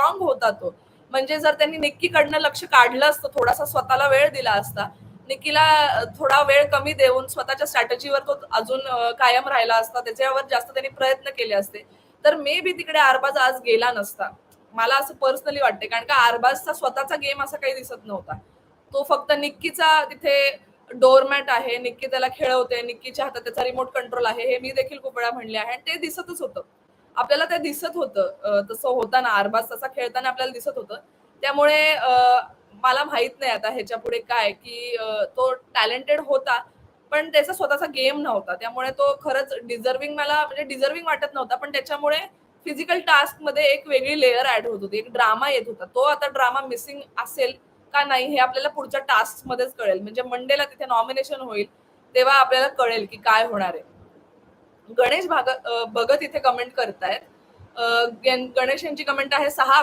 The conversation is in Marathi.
स्ट्रॉंग होता तो. म्हणजे जर त्यांनी निक्कीकडनं लक्ष काढलं असतं, थोडासा स्वतःला वेळ दिला असता, निक्कीला थोडा वेळ कमी देऊन स्वतःच्या स्ट्रॅटेजीवर तो अजून कायम राहिला असता, त्याच्यावर जास्त त्यांनी प्रयत्न केले असते, तर मे बी तिकडे अरबाज आज गेला नसता. मला असं पर्सनली वाटते, कारण का अरबाजचा स्वतःचा गेम असा काही दिसत नव्हता. तो फक्त निक्कीचा तिथे डोरमॅट आहे, निक्की त्याला खेळवते, निक्कीच्या हातात त्याचा रिमोट कंट्रोल आहे, हे मी देखील खूप वेळा म्हणले आहे आणि ते दिसतच होतं. आपल्याला ते दिसत होतं. तसं होताना अरबाज तसा खेळताना आपल्याला दिसत होतं. त्यामुळे मला माहित नाही आता ह्याच्यापुढे काय, की तो टॅलेंटेड होता, पण त्याचा स्वतःचा गेम नव्हता. त्यामुळे तो खरंच डिझर्व्हिंग मला म्हणजे डिझर्व्हिंग वाटत नव्हता, पण त्याच्यामुळे फिजिकल टास्कमध्ये एक वेगळी लेयर ॲड होत होती. एक ड्रामा येत होता. तो आता ड्रामा मिसिंग असेल का नाही हे आपल्याला पुढच्या टास्कमध्येच कळेल. म्हणजे मंडेला तिथे नॉमिनेशन होईल, तेव्हा आपल्याला कळेल की काय होणार आहे. गणेश भगत इथे कमेंट करतायत. गणेश यांची कमेंट आहे 6